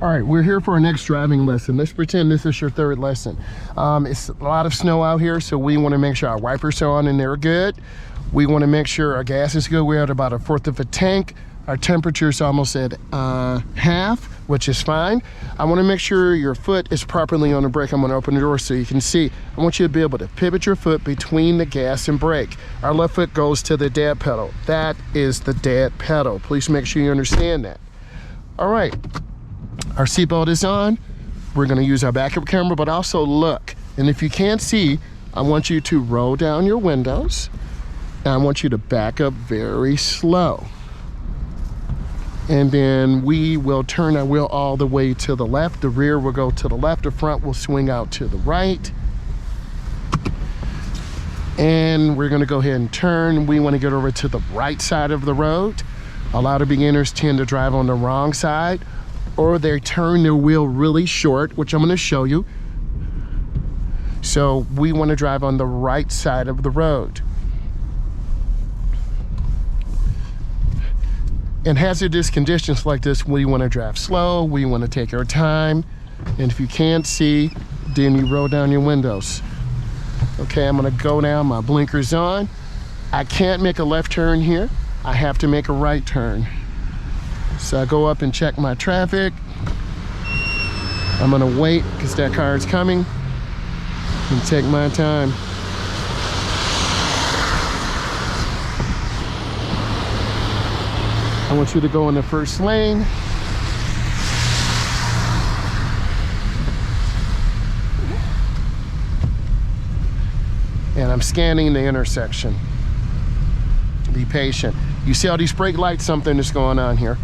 All right, we're here for our next driving lesson. Let's pretend this is your third lesson. It's a lot of snow out here, so we want to make sure our wipers are on and they're good. We want to make sure our gas is good. We're at about 1/4 of a tank. Our temperature is almost at half, which is fine. I want to make sure your foot is properly on the brake. I'm going to open the door so you can see. I want you to be able to pivot your foot between the gas and brake. Our left foot goes to the dead pedal. That is the dead pedal. Please make sure you understand that. All right. Our seatbelt is on. We're going to use our backup camera, but also look. And if you can't see, I want you to roll down your windows. And I want you to back up very slow. And then we will turn our wheel all the way to the left. The rear will go to the left. The front will swing out to the right. And we're going to go ahead and turn. We want to get over to the right side of the road. A lot of beginners tend to drive on the wrong side, or they turn their wheel really short, which I'm going to show you. So we want to drive on the right side of the road. In hazardous conditions like this, we want to drive slow, we want to take our time, and if you can't see, then you roll down your windows. Okay, I'm going to go down, my blinker's on. I can't make a left turn here, I have to make a right turn. So I go up and check my traffic. I'm going to wait because that car is coming and take my time. I want you to go in the first lane. And I'm scanning the intersection. Be patient. You see all these brake lights? Something is going on here.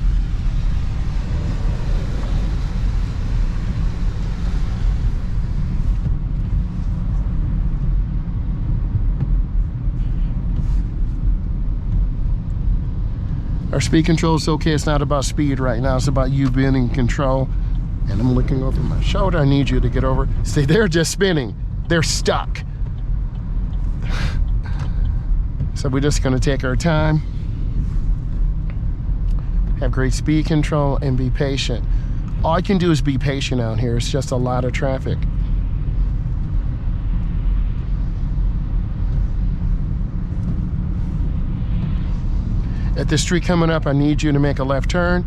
Our speed control is okay. It's not about speed right now. It's about you being in control. And I'm looking over my shoulder. I need you to get over. See, they're just spinning. They're stuck. So we're just going to take our time. Have great speed control and be patient. All I can do is be patient out here. It's just a lot of traffic. At the street coming up, I need you to make a left turn.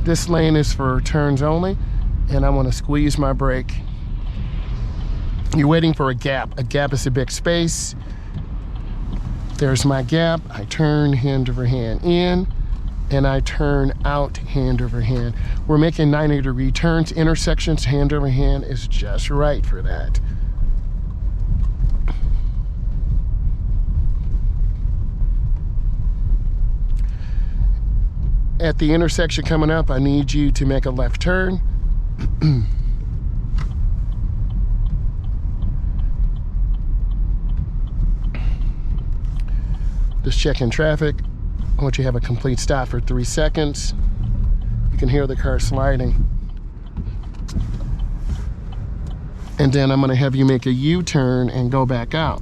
This lane is for turns only, and I want to squeeze my brake. You're waiting for a gap. A gap is a big space. There's my gap. I turn hand over hand in, and I turn out hand over hand. We're making 90-degree turns. Intersections, hand over hand is just right for that. At the intersection coming up, I need you to make a left turn. Just checking traffic. I want you to have a complete stop for 3 seconds. You can hear the car sliding. And then I'm going to have you make a U-turn and go back out.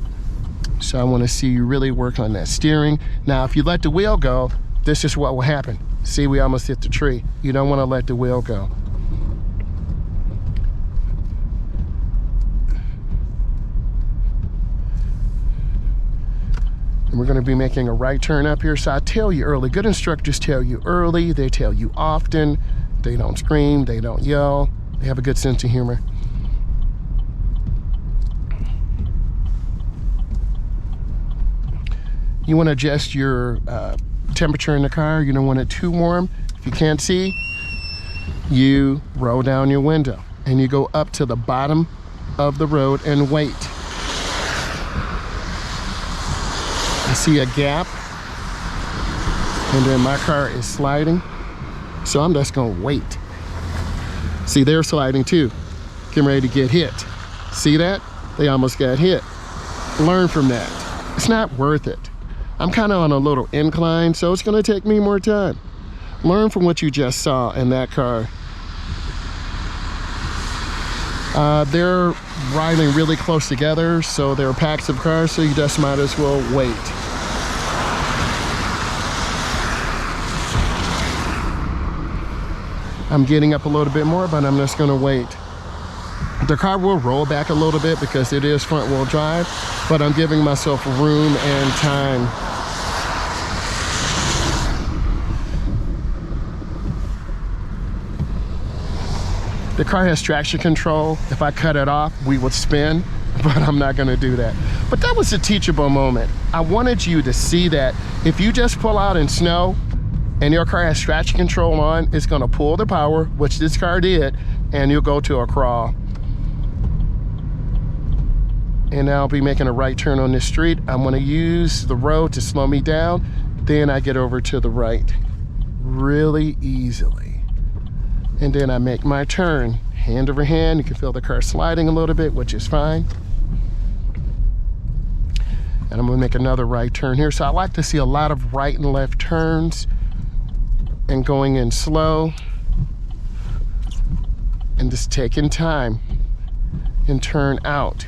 So I want to see you really work on that steering. Now, if you let the wheel go, this is what will happen. See, we almost hit the tree. You don't want to let the wheel go. And we're going to be making a right turn up here. So I tell you early. Good instructors tell you early. They tell you often. They don't scream. They don't yell. They have a good sense of humor. You want to adjust your temperature in the car. You don't want it too warm. If you can't see, you roll down your window and you go up to the bottom of the road and wait. I see a gap, and then my car is sliding, so I'm just gonna wait. See, they're sliding too, getting ready to get hit. See that? They almost got hit. Learn from that. It's not worth it. I'm kind of on a little incline, so it's going to take me more time. Learn from what you just saw in that car. They're riding really close together, so they're packs of cars, so you just might as well wait. I'm getting up a little bit more, but I'm just gonna wait. The car will roll back a little bit because it is front wheel drive, but I'm giving myself room and time. The car has traction control. If I cut it off, we would spin, but I'm not gonna do that. But that was a teachable moment. I wanted you to see that if you just pull out in snow and your car has traction control on, it's gonna pull the power, which this car did, and you'll go to a crawl. And now I'll be making a right turn on this street. I'm gonna use the road to slow me down, then I get over to the right really easily. And then I make my turn, hand over hand. You can feel the car sliding a little bit, which is fine. And I'm gonna make another right turn here. So I like to see a lot of right and left turns and going in slow and just taking time and turn out.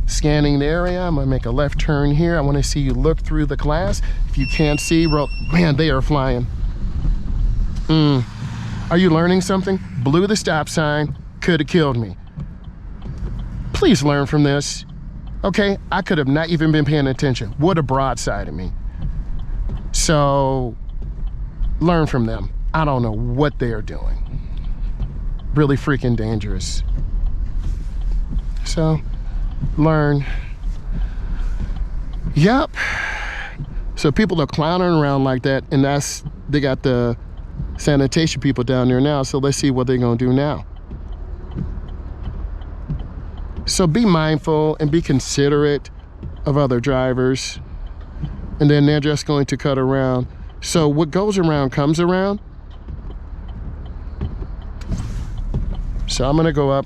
Scanning the area, I'm gonna make a left turn here. I wanna see you look through the glass. If you can't see, man, they are flying. Are you learning something? Blew the stop sign, could have killed me. Please learn from this. Okay, I could have not even been paying attention. Would have broadsided me. So, learn from them. I don't know what they are doing. Really freaking dangerous. So, learn. Yep. So people are clowning around like that, and they got the sanitation people down there now, so let's see what they're gonna do now. So be mindful and be considerate of other drivers, and then they're just going to cut around. So what goes around comes around. So I'm gonna go up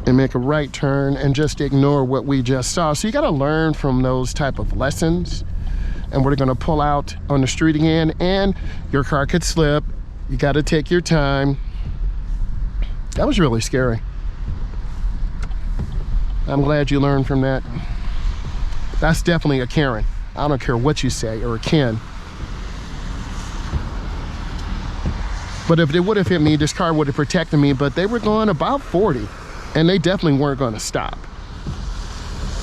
and make a right turn and just ignore what we just saw. So you gotta learn from those type of lessons. And we're gonna pull out on the street again, and your car could slip. You gotta take your time. That was really scary. I'm glad you learned from that. That's definitely a Karen. I don't care what you say, or a Ken. But if they would have hit me, this car would have protected me, but they were going about 40, and they definitely weren't gonna stop.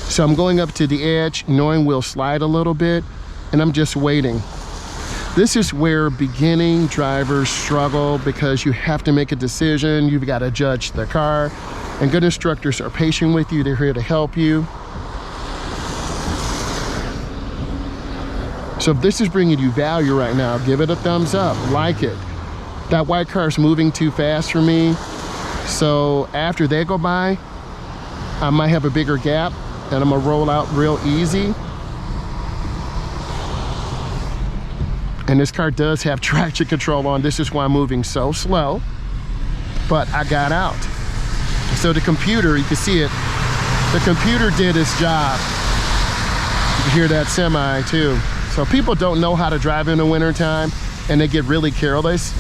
So I'm going up to the edge, knowing we'll slide a little bit, and I'm just waiting. This is where beginning drivers struggle, because you have to make a decision. You've got to judge the car, and good instructors are patient with you. They're here to help you. So if this is bringing you value right now, give it a thumbs up, like it. That white car is moving too fast for me. So after they go by, I might have a bigger gap, and I'm gonna roll out real easy. And this car does have traction control on. This is why I'm moving so slow, but I got out. So the computer, you can see it, the computer did its job. You can hear that semi too. So people don't know how to drive in the wintertime, and they get really careless.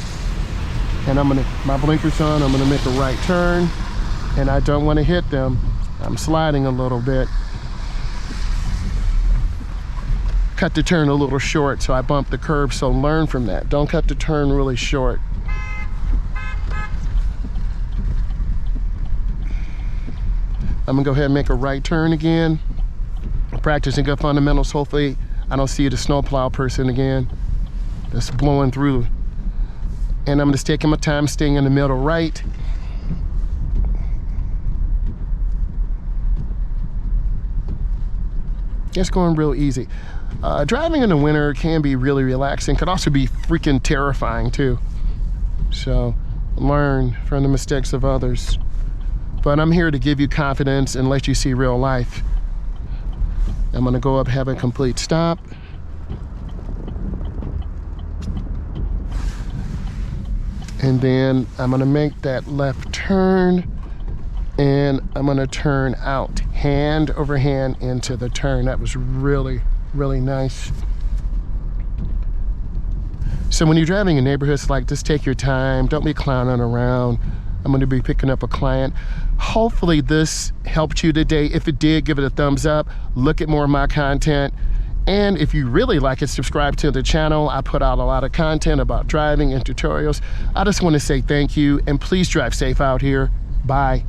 And my blinker's on, I'm gonna make a right turn, and I don't wanna hit them. I'm sliding a little bit. Cut the turn a little short, so I bumped the curb, so learn from that. Don't cut the turn really short. I'm gonna go ahead and make a right turn again. Practicing good fundamentals. Hopefully I don't see the snowplow person again that's blowing through. And I'm just taking my time, staying in the middle right. It's going real easy. Driving in the winter can be really relaxing, could also be freaking terrifying too. So learn from the mistakes of others. But I'm here to give you confidence and let you see real life. I'm gonna go up, have a complete stop. And then I'm gonna make that left turn, and I'm gonna turn out, hand over hand into the turn. That was really, really nice. So when you're driving in neighborhoods like this, take your time, don't be clowning around. I'm gonna be picking up a client. Hopefully this helped you today. If it did, give it a thumbs up. Look at more of my content, And if you really like it, subscribe to the channel. I put out a lot of content about driving and tutorials. I just want to say thank you, and please drive safe out here. Bye.